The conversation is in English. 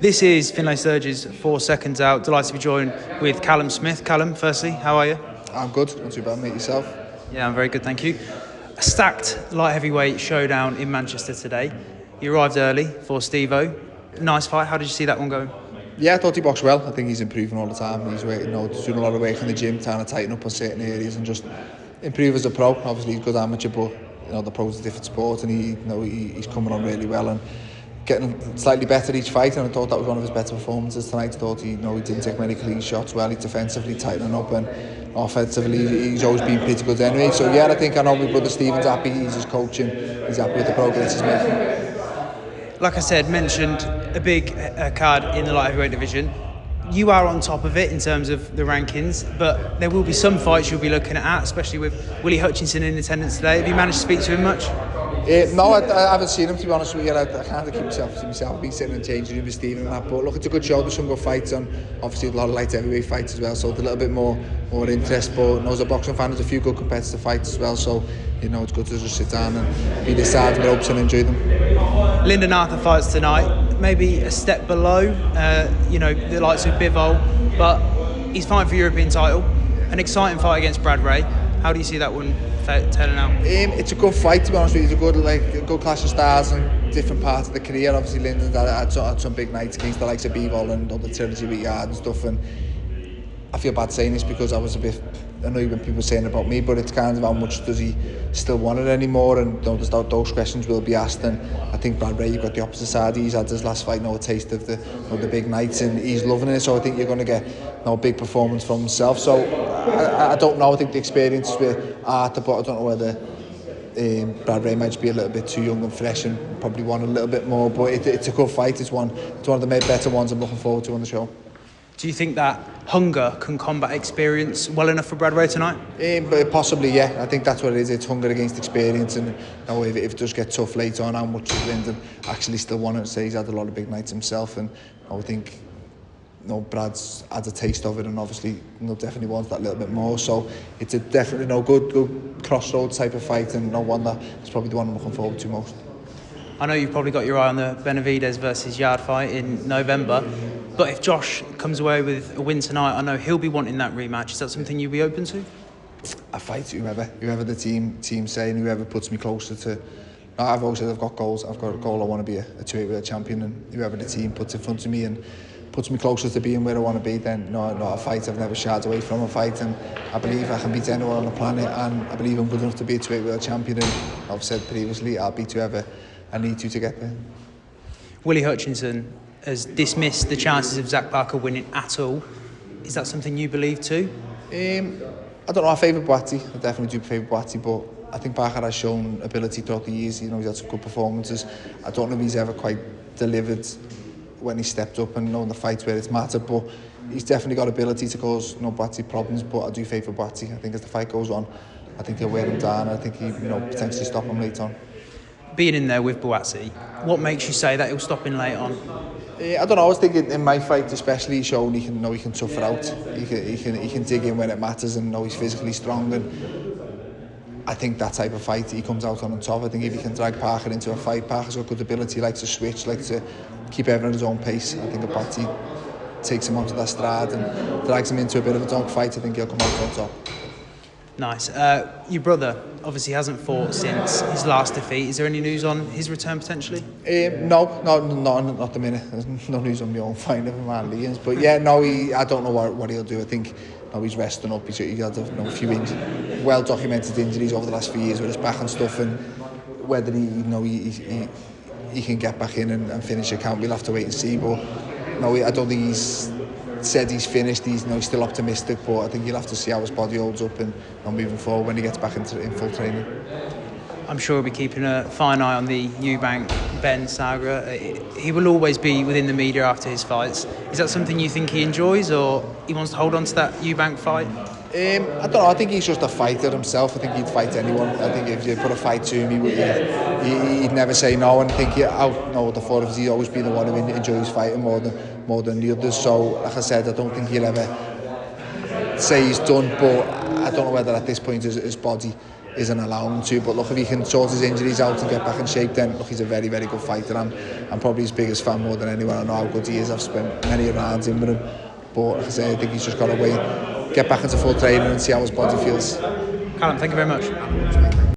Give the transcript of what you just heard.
This is Finlay Sturgis, 4 seconds out. Delighted to be joined with Callum Smith. Callum, firstly, how are you? I'm good, not too bad, mate. Yourself? Yeah, I'm very good, thank you. A stacked light heavyweight showdown in Manchester today. You arrived early for Steo. Nice fight. How did you see that one going? Yeah, I thought he boxed well. I think he's improving all the time. He's doing a lot of work in the gym, trying to tighten up on certain areas and just improve as a pro. Obviously, he's a good amateur, but the pro's a different sport, and he's coming on really well and getting slightly better each fight. And I thought that was one of his better performances tonight. I thought he didn't take many clean shots well. He's defensively tightening up, and offensively he's always been pretty good anyway. So yeah, I know my brother Stephen's happy. He's just coaching. He's happy with the progress he's making. Like I said, mentioned a big card in the light heavyweight division. You are on top of it in terms of the rankings, but there will be some fights you'll be looking at, especially with Willie Hutchinson in attendance today. Have you managed to speak to him much? No, I haven't seen him, to be honest with you. I can't keep myself to myself. I've been sitting and changing room with Stephen and that. But look, it's a good show. There's some good fights on. Obviously, a lot of light heavyweight fights as well, so there's a little bit more interest. But as a boxing fan, there's a few good competitive fights as well. So it's good to just sit down and be decided with ropes and enjoy them. Lyndon Arthur fights tonight, maybe a step below, the likes of Bivol, but he's fighting for European title. An exciting fight against Brad Ray. How do you see that one turning out? It's a good fight, to be honest with you. It's a good clash of stars in different parts of the career. Obviously, Lyndon's had some big nights against the likes of Bivol and other trilogy with Yarde and stuff. And I feel bad saying this because I was a bit annoyed when people were saying about me, but it's kind of how much does he still want it anymore, and those questions will be asked. And I think Brad Ray, you've got the opposite side. He's had his last fight a taste of the big nights, and he's loving it. So I think you're going to get a big performance from himself. So I don't know. I think the experience is with Arthur, but I don't know whether Brad Ray might just be a little bit too young and fresh and probably want a little bit more. But it's a good fight. It's one of the better ones I'm looking forward to on the show. Do you think that hunger can combat experience well enough for Brad Ray tonight? But possibly, yeah. I think that's what it is. It's hunger against experience, and if it does get tough later on, how much does Lyndon actually still want to say? He's had a lot of big nights himself, and I think Brad's had a taste of it, and obviously definitely wants that little bit more. So it's a definitely good crossroads type of fight, and one that's probably the one I'm looking forward to most. I know you've probably got your eye on the Benavidez versus Yarde fight in November, but if Josh comes away with a win tonight, I know he'll be wanting that rematch. Is that something you'll be open to? I fight whoever the team say, and whoever puts me closer to. I've always said I've got goals. I've got a goal. I want to be a 2-weight world champion, and whoever the team puts in front of me and puts me closer to being where I want to be, then not a fight. I've never shied away from a fight, and I believe I can beat anyone on the planet, and I believe I'm good enough to be a 2-weight world champion. And I've said previously, I'll beat whoever I need to get there. Willie Hutchinson has dismissed the chances of Zach Parker winning at all. Is that something you believe too? I don't know. I favour Buatsi. I definitely do favour Buatsi, but I think Parker has shown ability throughout the years. He's had some good performances. I don't know if he's ever quite delivered when he stepped up and in the fights where it's mattered, but he's definitely got ability to cause Buatsi problems. But I do favour Buatsi. I think as the fight goes on, I think he'll wear him down. I think he potentially stop him late on. Being in there with Buatsi, what makes you say that he'll stop him late on? I don't know. I was thinking in my fight, especially, he's shown he can tough it out. He can dig in when it matters, and he's physically strong. And I think that type of fight, he comes out on top. I think if he can drag Parker into a fight, Parker's got good ability, likes to switch, likes to keep everyone at his own pace. I think if Buatsi takes him onto that stride and drags him into a bit of a dog fight, I think he'll come out on top. Nice. Your brother obviously hasn't fought since his last defeat. Is there any news on his return potentially? No, not the minute. There's no news on my own fight, never mind Liam's. But yeah, I don't know what he'll do. I think he's resting up. He's had a few well-documented injuries over the last few years with his back and stuff, and whether he can get back in and finish a count, we'll have to wait and see. But I don't think he's said he's finished. He's still optimistic, but I think you'll have to see how his body holds up and moving forward when he gets back in full training. I'm sure he'll be keeping a fine eye on the EUBANK Ben saga. He will always be within the media after his fights. Is that something you think he enjoys, or he wants to hold on to that EUBANK fight? I don't know. I think he's just a fighter himself. I think he'd fight anyone. I think if you put a fight to him, he'd never say no. And I think the thought of he's always been the one who enjoys fighting more than the others. So, like I said, I don't think he'll ever say he's done. But I don't know whether at this point his body isn't allowing him to. But look, if he can sort his injuries out and get back in shape, then look, he's a very, very good fighter. I'm probably his biggest fan more than anyone. I know how good he is. I've spent many rounds in with him. But like I say, I think he's just got to wait, get back into full training and see how his body feels. Callum, thank you very much.